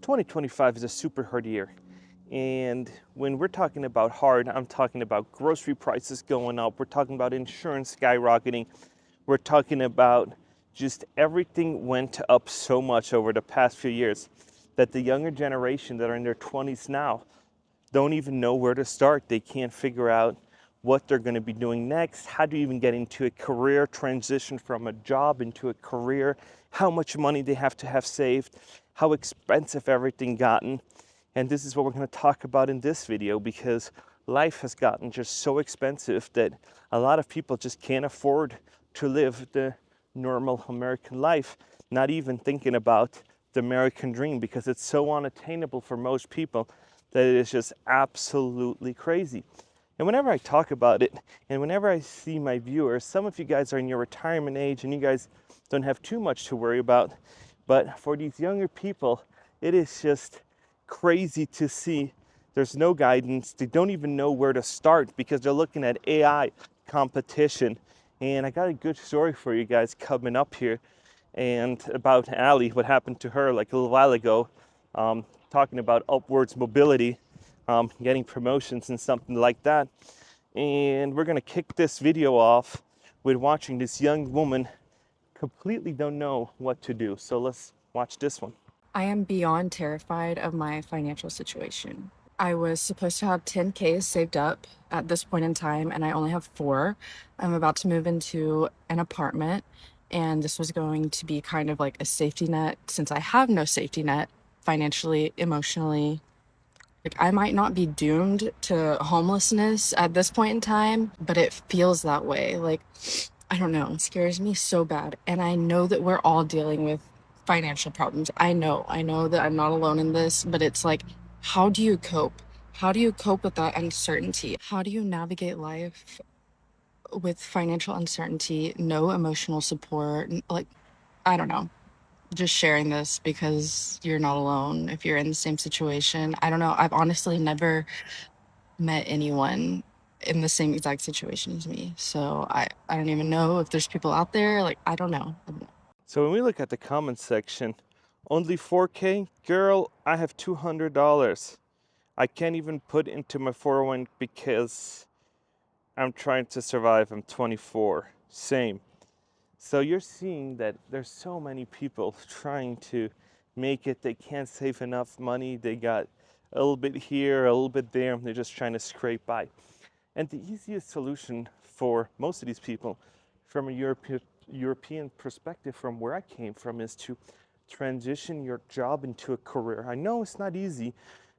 2025 is a super hard year. And when we're talking about hard, I'm talking about grocery prices going up. We're talking about insurance skyrocketing. We're talking about just everything went up so much over the past few years that the younger generation that are in their 20s now don't even know where to start. They can't figure out what they're going to be doing next. How do you even get into a career, transition from a job into a career, how much money they have to have saved, how expensive everything gotten. And this is what we're going to talk about in this video, because life has gotten just so expensive that a lot of people just can't afford to live the normal American life, not even thinking about the American dream, because it's so unattainable for most people that it is just absolutely crazy. And whenever I talk about it, and whenever I see my viewers, some of you guys are in your retirement age and you guys don't have too much to worry about. But for these younger people, it is just crazy to see there's no guidance. They don't even know where to start because they're looking at AI competition. And I got a good story for you guys coming up here, and about Allie, what happened to her like a little while ago, talking about upwards mobility, getting promotions and something like that. And we're gonna kick this video off with watching this young woman completely don't know what to do. So let's watch this one. I am beyond terrified of my financial situation. I was supposed to have 10K saved up at this point in time, and I only have 4. I'm about to move into an apartment, and this was going to be kind of like a safety net since I have no safety net financially, emotionally. Like, I might not be doomed to homelessness at this point in time, but it feels that way. Like, I don't know, it scares me so bad. And I know that we're all dealing with financial problems. I know that I'm not alone in this, but it's like, how do you cope? How do you cope with that uncertainty? How do you navigate life with financial uncertainty, no emotional support? Like, I don't know. Just sharing this because you're not alone if you're in the same situation. I don't know. I've honestly never met anyone in the same exact situation as me. So I don't even know if there's people out there. Like, I don't know. So when we look at the comment section, only 4K? Girl, I have $200. I can't even put into my 401 because I'm trying to survive. I'm 24. Same. So you're seeing that there's so many people trying to make it. They can't save enough money. They got a little bit here, a little bit there. They're just trying to scrape by. And the easiest solution for most of these people, from a European perspective, from where I came from, is to transition your job into a career. I know it's not easy,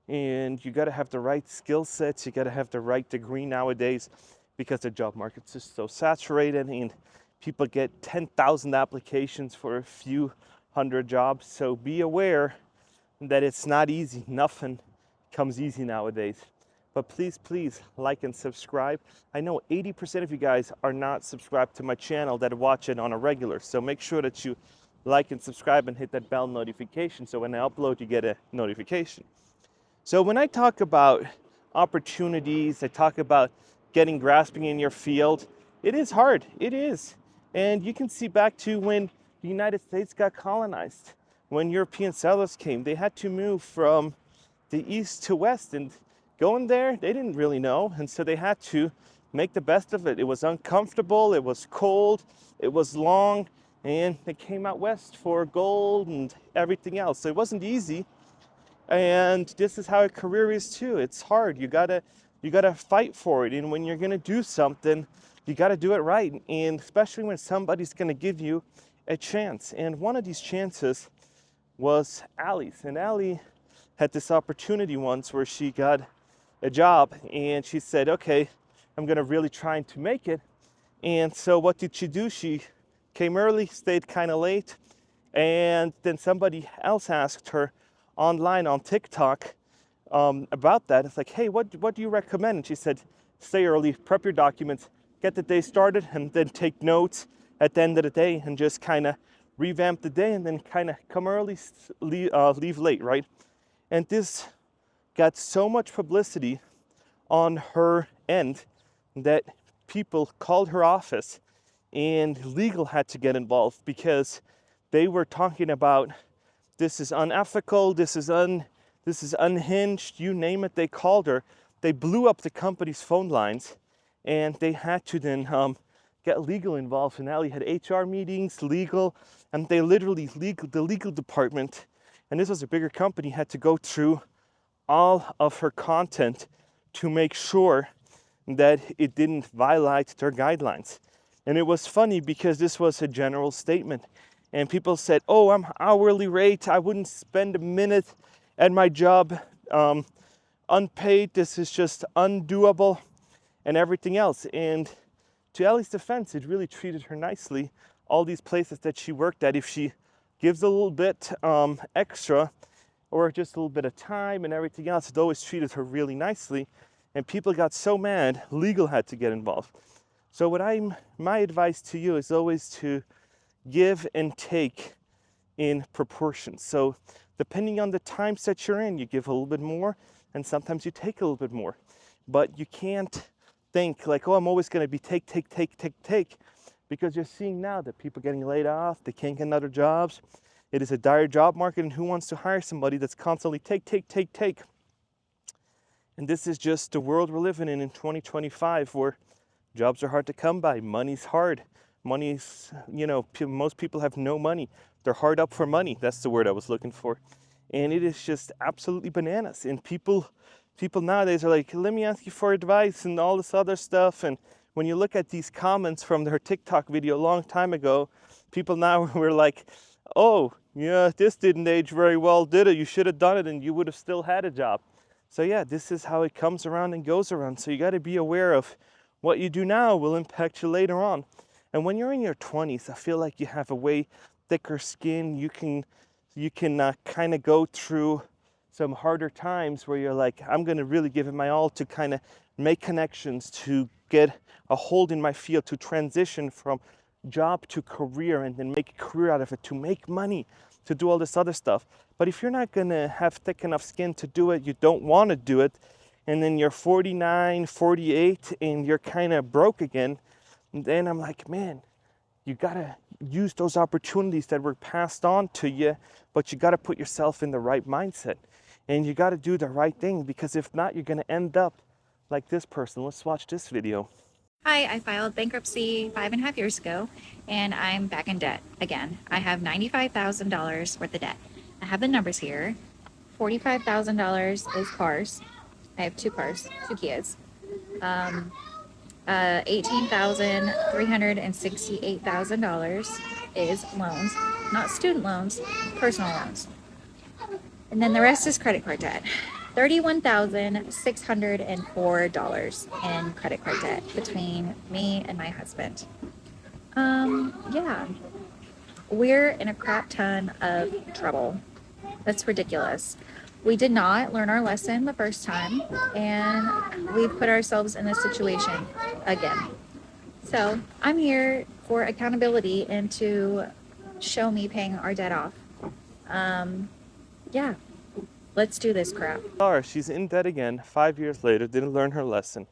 and you got to have the right skill sets. You got to have the right degree nowadays, because the job market's just so saturated, and people get 10,000 applications for a few hundred jobs. So be aware that it's not easy. Nothing comes easy nowadays. But please like and subscribe. I know 80% of you guys are not subscribed to my channel that watch it on a regular. So make sure that you like and subscribe and hit that bell notification so when I upload you get a notification. So when I talk about opportunities, I talk about grasping in your field, it is hard. It is. And you can see back to when the United States got colonized. When European settlers came, they had to move from the east to west, and going there, they didn't really know, and so they had to make the best of it. It was uncomfortable, it was cold, it was long, and they came out west for gold and everything else. So it wasn't easy, and this is how a career is too. It's hard. You gotta fight for it, and when you're gonna do something, you gotta do it right, and especially when somebody's gonna give you a chance. And one of these chances was Allie's, and Allie had this opportunity once where she got a job, and she said, okay, I'm gonna really try to make it. And so what did she do? She came early, stayed kind of late, and then somebody else asked her online on TikTok about that. It's like, hey, what do you recommend? And she said, stay early, prep your documents, get the day started, and then take notes at the end of the day, and just kind of revamp the day, and then kind of come early, leave late, right? And this got so much publicity on her end that people called her office, and legal had to get involved because they were talking about this is unethical, this is unhinged, you name it, they called her. They blew up the company's phone lines, and they had to then get legal involved. And Allie had HR meetings, legal, and they literally the legal department, and this was a bigger company, had to go through all of her content to make sure that it didn't violate their guidelines. And it was funny because this was a general statement. And people said, oh, I'm hourly rate. I wouldn't spend a minute at my job unpaid. This is just undoable and everything else. And to Ellie's defense, it really treated her nicely. All these places that she worked at, if she gives a little bit extra or just a little bit of time and everything else, it always treated her really nicely. And people got so mad, legal had to get involved. So my advice to you is always to give and take in proportion. So depending on the times that you're in, you give a little bit more, and sometimes you take a little bit more. But you can't think like, oh, I'm always going to be take, because you're seeing now that people are getting laid off, they can't get other jobs. It is a dire job market, and who wants to hire somebody that's constantly take? And this is just the world we're living in 2025, where jobs are hard to come by. Money's hard. Money's, most people have no money. They're hard up for money. That's the word I was looking for. And it is just absolutely bananas. And people nowadays are like, let me ask you for advice and all this other stuff. And when you look at these comments from their TikTok video a long time ago, people now were like, oh, yeah, this didn't age very well, did it? You should have done it and you would have still had a job. So yeah, this is how it comes around and goes around. So you got to be aware of what you do now will impact you later on. And when you're in your 20s, I feel like you have a way thicker skin. You can kind of go through some harder times where you're like, I'm going to really give it my all to kind of make connections, to get a hold in my field, to transition from job to career and then make a career out of it, to make money, to do all this other stuff. But if you're not going to have thick enough skin to do it, you don't want to do it, and then you're 49, 48, and you're kind of broke again, and then I'm like, man, you got to use those opportunities that were passed on to you, but you got to put yourself in the right mindset, and you got to do the right thing, because if not, you're going to end up like this person. Let's watch this video. Hi, I filed bankruptcy 5.5 years ago, and I'm back in debt again. I have $95,000 worth of debt. I have the numbers here. $45,000 is cars. I have 2 cars, 2 Kias. $18,368,000 is loans, not student loans, personal loans. And then the rest is credit card debt. $31,604 in credit card debt between me and my husband. Yeah, we're in a crap ton of trouble. That's ridiculous. We did not learn our lesson the first time, and we put ourselves in this situation again. So I'm here for accountability and to show me paying our debt off. Yeah. Let's do this crap. She's in debt again 5 years later, didn't learn her lesson,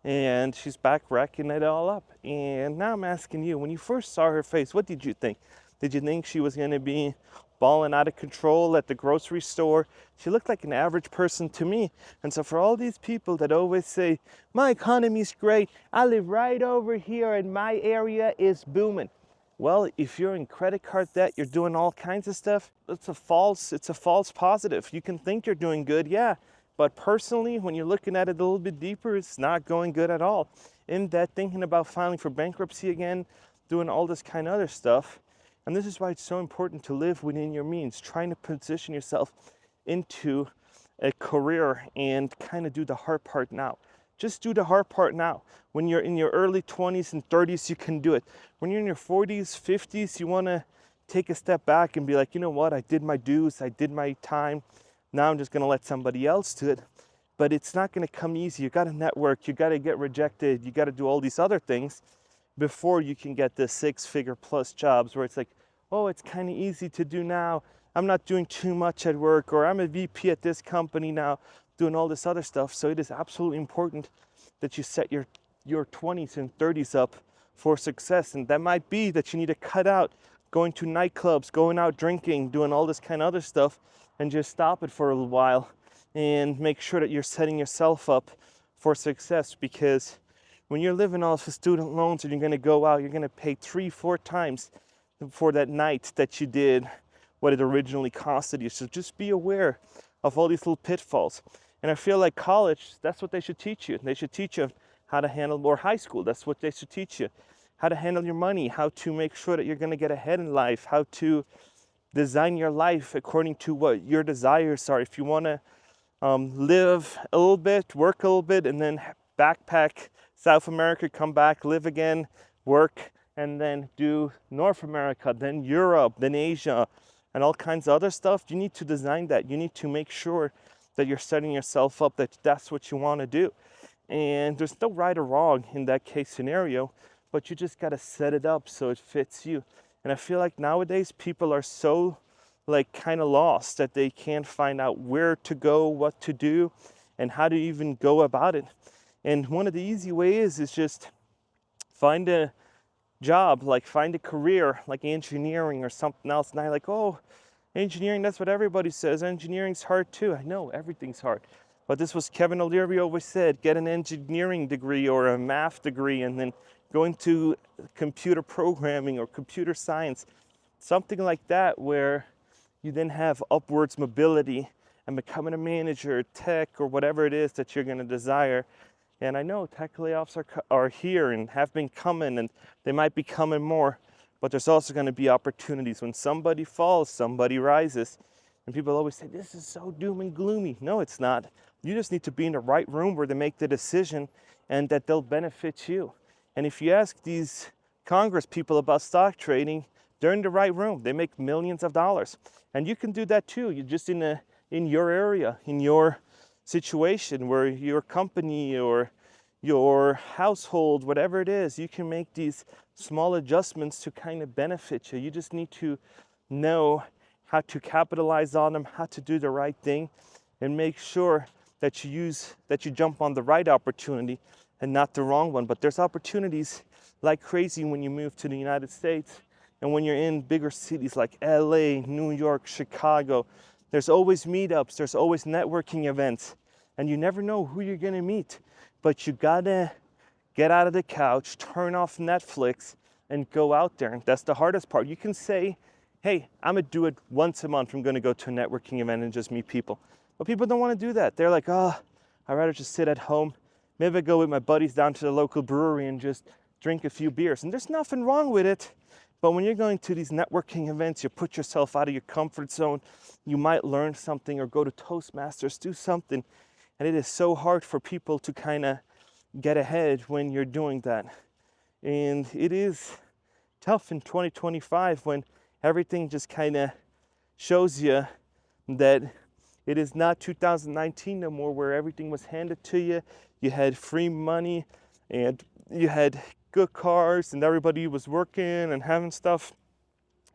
and she's back wrecking it all up. And now I'm asking you, when you first saw her face, what did you think? Did you think she was going to be balling out of control at the grocery store? She looked like an average person to me. And so for all these people that always say, my economy's great, I live right over here and my area is booming. Well, if you're in credit card debt, you're doing all kinds of stuff, it's a false positive. You can think you're doing good, yeah, but personally, when you're looking at it a little bit deeper, it's not going good at all. In that, thinking about filing for bankruptcy again, doing all this kind of other stuff. And this is why it's so important to live within your means, trying to position yourself into a career and kind of do the hard part now. Just do the hard part now. When you're in your early 20s and 30s, you can do it. When you're in your 40s, 50s, you want to take a step back and be like, you know what, I did my dues, I did my time. Now I'm just going to let somebody else do it. But it's not going to come easy. You got to network, you got to get rejected, you got to do all these other things before you can get the 6-figure plus jobs where it's like, oh, it's kind of easy to do now. I'm not doing too much at work, or I'm a VP at this company now, doing all this other stuff. So it is absolutely important that you set your 20s and 30s up for success. And that might be that you need to cut out going to nightclubs, going out drinking, doing all this kind of other stuff, and just stop it for a little while and make sure that you're setting yourself up for success. Because when you're living off of student loans and you're going to go out, you're going to pay 3-4 times for that night that you did what it originally costed you. So just be aware of all these little pitfalls. And I feel like college, that's what they should teach you. They should teach you how to handle, or high school, that's what they should teach you. How to handle your money, how to make sure that you're going to get ahead in life, how to design your life according to what your desires are. If you want to live a little bit, work a little bit, and then backpack South America, come back, live again, work, and then do North America, then Europe, then Asia, and all kinds of other stuff, you need to design that. You need to make sure that you're setting yourself up that that's what you want to do. And there's no right or wrong in that case scenario, but you just got to set it up so it fits you. And I feel like nowadays people are so like kind of lost that they can't find out where to go, what to do, and how to even go about it. And one of the easy ways is just find a job, like find a career like engineering or something else. And I'm like, oh, engineering, that's what everybody says. Engineering's hard too. I know everything's hard. But this was Kevin O'Leary always said, get an engineering degree or a math degree and then go into computer programming or computer science, something like that, where you then have upwards mobility and becoming a manager, tech, or whatever it is that you're going to desire. And I know tech layoffs are here and have been coming, and they might be coming more, but there's also going to be opportunities. When somebody falls, somebody rises. And people always say, this is so doom and gloomy. No, it's not. You just need to be in the right room where they make the decision and that they'll benefit you. And if you ask these Congress people about stock trading, they're in the right room. They make millions of dollars. And you can do that too. You're just in your area, in your situation, where your company or your household, whatever it is, you can make these small adjustments to kind of benefit you. You just need to know how to capitalize on them, how to do the right thing, and make sure that you jump on the right opportunity and not the wrong one. But there's opportunities like crazy when you move to the United States and when you're in bigger cities like LA, New York, Chicago. There's always meetups, there's always networking events, and you never know who you're gonna meet. But you gotta get out of the couch, turn off Netflix, and go out there. And that's the hardest part. You can say, hey, I'm gonna do it once a month. I'm gonna go to a networking event and just meet people. But people don't wanna do that. They're like, oh, I'd rather just sit at home. Maybe I go with my buddies down to the local brewery and just drink a few beers. And there's nothing wrong with it. But when you're going to these networking events, you put yourself out of your comfort zone. You might learn something or go to Toastmasters, do something. And it is so hard for people to kind of get ahead when you're doing that. And it is tough in 2025 when everything just kind of shows you that it is not 2019 no more, where everything was handed to you. You had free money and you had good cars and everybody was working and having stuff.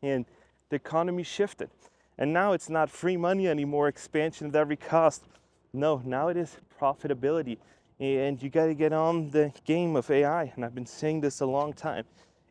And the economy shifted. And now it's not free money anymore, expansion at every cost. No, now it is profitability. And you got to get on the game of AI. And I've been saying this a long time.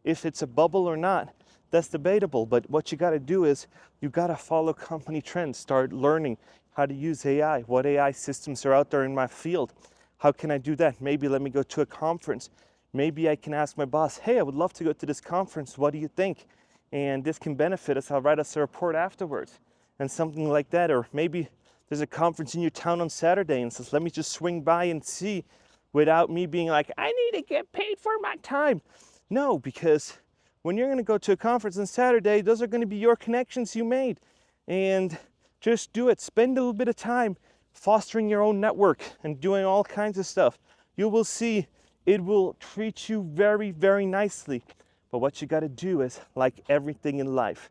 If it's a bubble or not, that's debatable. But what you got to do is you got to follow company trends. Start learning how to use AI. What AI systems are out there in my field? How can I do that? Maybe let me go to a conference. Maybe I can ask my boss, hey, I would love to go to this conference. What do you think? And this can benefit us. I'll write us a report afterwards and something like that. Or maybe there's a conference in your town on Saturday and says, let me just swing by and see, without me being like, I need to get paid for my time. No, because when you're going to go to a conference on Saturday, those are going to be your connections you made. And just do it. Spend a little bit of time fostering your own network and doing all kinds of stuff. You will see it will treat you very, very nicely. But what you got to do is, like everything in life,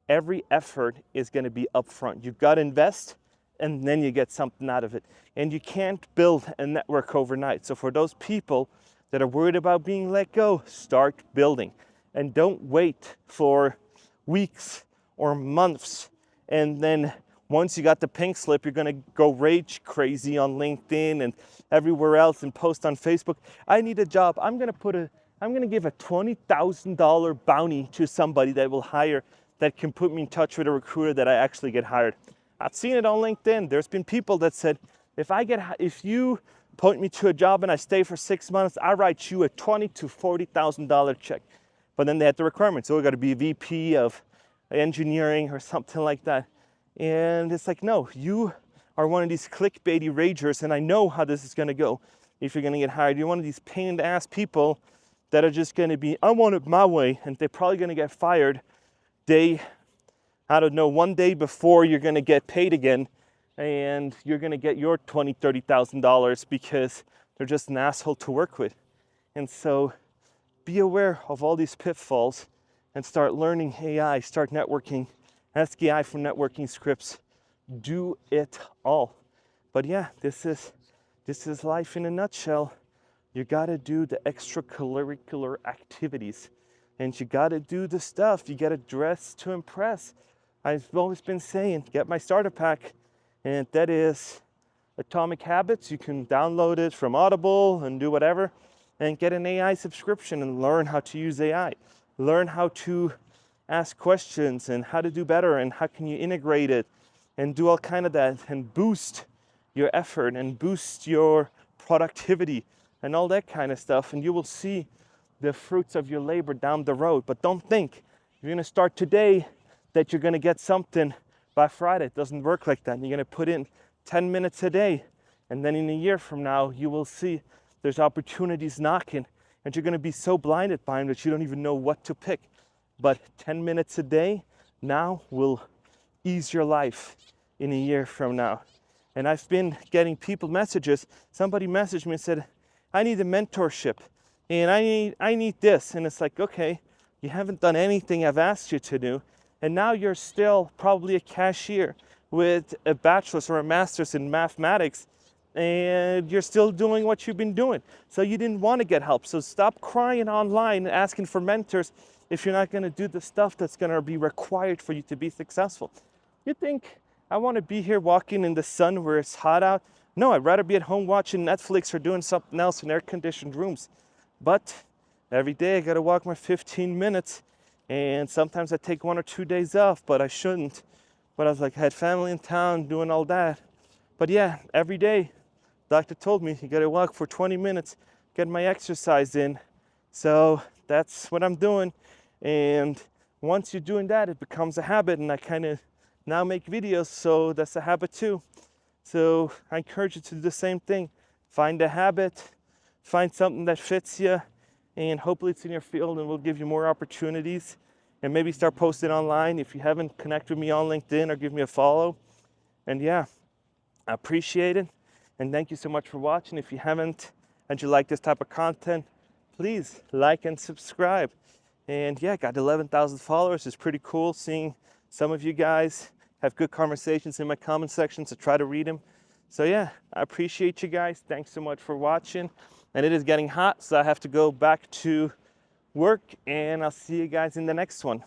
every effort is going to be upfront. You've got to invest, and then you get something out of it. And you can't build a network overnight. So for those people that are worried about being let go, start building. And don't wait for weeks or months. And then once you got the pink slip, you're going to go rage crazy on LinkedIn and everywhere else and post on Facebook. I need a job. I'm going to put a I'm going to give a $20,000 bounty to somebody that will hire, that can put me in touch with a recruiter that I actually get hired. I've seen it on LinkedIn. There's been people that said, if you point me to a job and I stay for 6 months, I write you a $20,000 to $40,000 check. But then they had the requirements. So we got to be a VP of engineering or something like that. And it's like, no, you are one of these clickbaity ragers, and I know how this is going to go if you're going to get hired. You're one of these pain in the ass people that are just going to be, I want it my way, and they're probably going to get fired one day before you're going to get paid again, and you're going to get your $20,000, $30,000 because they're just an asshole to work with. And so be aware of all these pitfalls and start learning AI, start networking, ask AI for networking scripts, do it all. But yeah, this is life in a nutshell. You gotta do the extracurricular activities, and you gotta do the stuff. You gotta dress to impress. I've always been saying, get my starter pack, and that is Atomic Habits. You can download it from Audible and do whatever, and get an AI subscription and learn how to use AI. Learn how to ask questions and how to do better and how can you integrate it and do all kind of that and boost your effort and boost your productivity and all that kind of stuff. And you will see the fruits of your labor down the road. But don't think you're going to start today that you're going to get something by Friday. It doesn't work like that. You're going to put in 10 minutes a day, and then in a year from now, you will see there's opportunities knocking, and you're going to be so blinded by them that you don't even know what to pick. But 10 minutes a day now will ease your life in a year from now. And I've been getting people messages. Somebody messaged me and said, I need a mentorship, and I need this. And it's like, okay, you haven't done anything I've asked you to do, and now you're still probably a cashier with a bachelor's or a master's in mathematics, and you're still doing what you've been doing. So you didn't want to get help. So stop crying online and asking for mentors if you're not going to do the stuff that's going to be required for you to be successful. You think I want to be here walking in the sun where it's hot out? No, I'd rather be at home watching Netflix or doing something else in air-conditioned rooms. But every day I got to walk my 15 minutes, and sometimes I take 1 or 2 days off, but I shouldn't. But I was like, I had family in town doing all that. But yeah, every day, doctor told me, you got to walk for 20 minutes, get my exercise in. So that's what I'm doing. And once you're doing that, it becomes a habit, and I kind of now make videos, so that's a habit too. So I encourage you to do the same thing. Find a habit, find something that fits you, and hopefully it's in your field and will give you more opportunities. And maybe start posting online. If you haven't, connect with me on LinkedIn or give me a follow. And yeah, I appreciate it. And thank you so much for watching. If you haven't and you like this type of content, please like and subscribe. And yeah, got 11,000 followers. It's pretty cool seeing some of you guys have good conversations in my comment section, so try to read them. So yeah, I appreciate you guys. Thanks so much for watching. And it is getting hot, so I have to go back to work, and I'll see you guys in the next one.